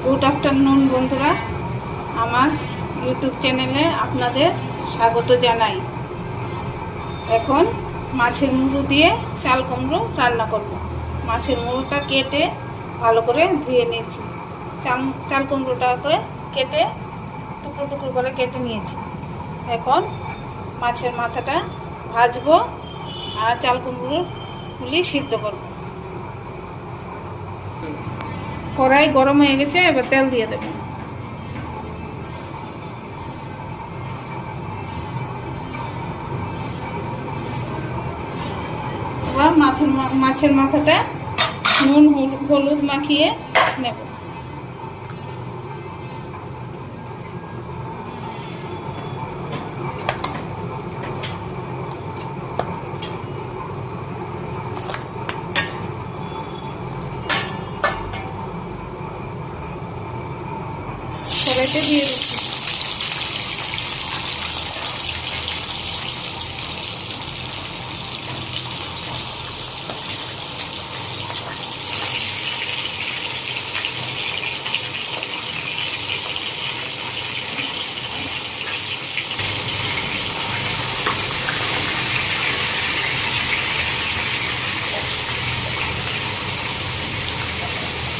Good afternoon বন্ধুরা, আমার YouTube চ্যানেলে আপনাদের স্বাগত জানাই। এখন মাছের মুড়ো দিয়ে চাল কুমড়ো রান্না করব। মাছের মুড়োটা কেটে ভালো করে ধুয়ে নিয়েছি। চাল কুমড়োটাকে কেটে টুকরো টুকরো করে কেটে নিয়েছি। এখন মাছের মাথাটা ভাজবো আর চাল কুমড়োগুলি সিদ্ধ করব। কড়াই গরম হয়ে গেছে, এবার তেল দিয়ে দেব। এবার মাছের মাথাটা নুন হলুদ মাখিয়ে নেব। কড়াইতে দিয়ে দিচ্ছি।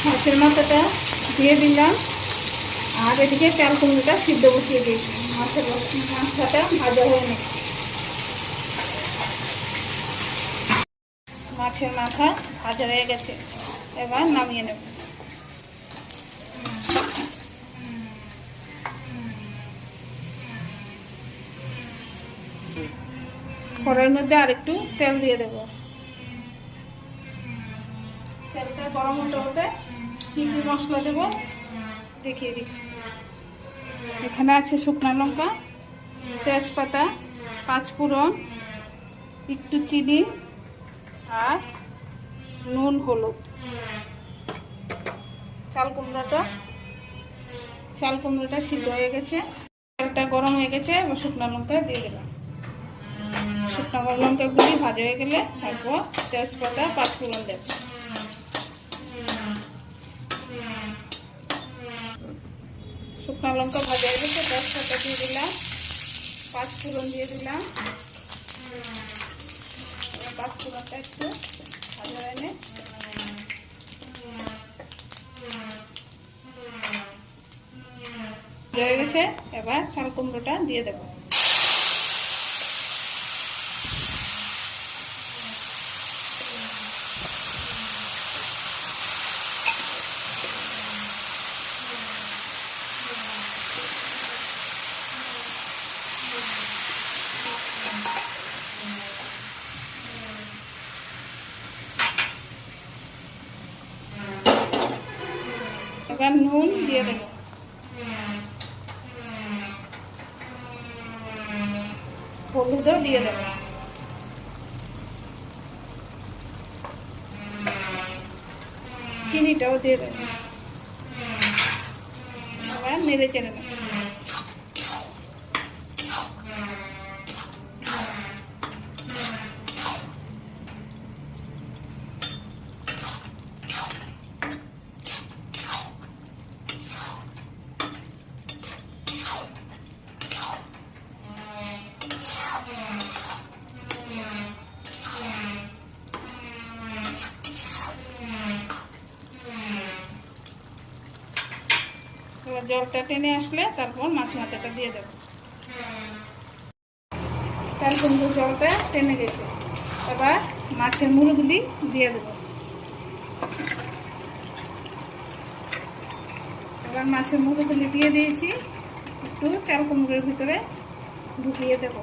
মাছের মাথাটা দিয়ে দিলাম আর এদিকে চাল কুমড়োটা সিদ্ধ বসিয়ে দিয়েছি। মাছটা ভাজা হয়ে নেই। মাছের মাথা ভাজা হয়ে গেছে, এবার নামিয়ে নেব। কড়াইয়ের মধ্যে আরেকটু তেল দিয়ে দেব। তেলটা গরম হতে হতে কি কি মশলা দেব দেখিয়ে দিচ্ছি। এখানে আছে শুকনো লঙ্কা, তেজপাতা, পাঁচফোড়ন, একটু চিনি আর নুন হলুদ। চাল কুমড়োটা সিদ্ধ হয়ে গেছে, তেলটা গরম হয়ে গেছে। এবার শুকনো লঙ্কা দিয়ে দিলাম। শুকনো লঙ্কাগুলি ভাজা হয়ে গেলে তারপর তেজপাতা, পাঁচফোড়ন দেব। শুকনো লঙ্কা ভাজা হয়ে গেছে, তেজপাতা দিয়ে দিলাম, পাঁচফোড়ন দিয়ে দিলাম। পাঁচফোড়নটা একটু ভাজা এনে হয়ে গেছে। এবার চাল কুমড়োটা দিয়ে দেবো। এবার নুন দিয়ে দেবো। হলুদও দিয়ে দেবো। চিনিটাও দিয়ে দেবো। এবার নেড়ে চেড়ে নেবো। এবার জলটা টেনে আসলে তারপর মাছ মাথাটা দিয়ে দেব। চাল কুমড়ো জলটা টেনে গেছে, এবার মাছের মুড়োগুলি দিয়ে দেব। এবার মাছের মুড়োগুলি দিয়ে দিয়েছি, একটু চাল কুমড়োর ভিতরে ঢুকিয়ে দেব।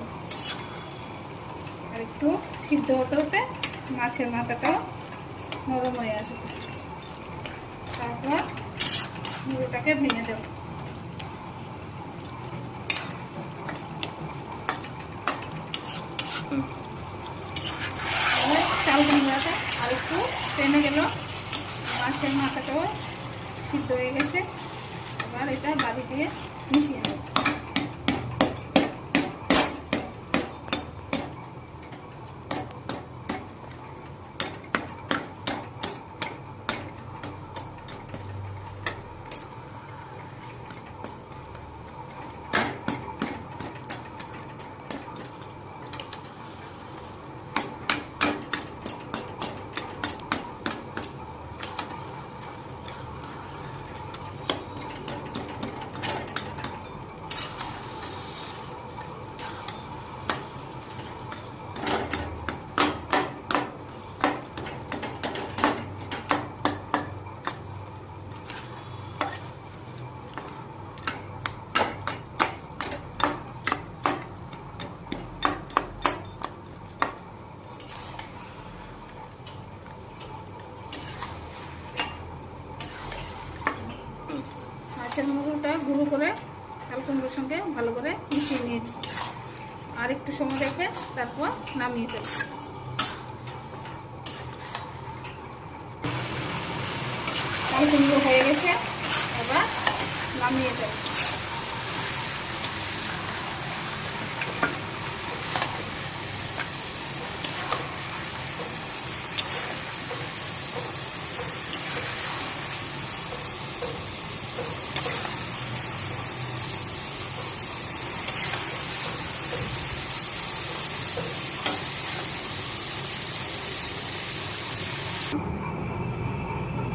আর একটু সিদ্ধ হতে হতে মাছের মাথাটাও নরম হয়ে আসবে। তারপর মুড়োটাকে ভেঙে দেব। চাল কুমড়োটা আর একটু টেনে গেল, মাছের মাথাটাও সিদ্ধ হয়ে গেছে। এবার এটা বাড়ি দিয়ে মিশিয়ে নেব। মাছের মুড়োটা গুঁড়ো করে চাল কুমড়োর সঙ্গে ভালো করে মিশিয়ে নিয়েছি। আর একটু সময় রেখে তারপর নামিয়ে ফেলব। চাল কুমড়ো হয়ে গেছে, এবার নামিয়ে ফেলব।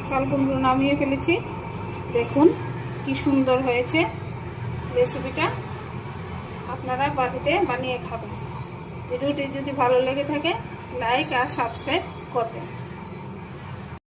চাল কুমড়ো নামিয়ে ফেলেছি, দেখুন কি সুন্দর হয়েছে রেসিপিটা। আপনারা বাড়িতে বানিয়ে খাবেন। ভিডিওটি যদি ভালো লেগে থাকে লাইক আর সাবস্ক্রাইব করবেন।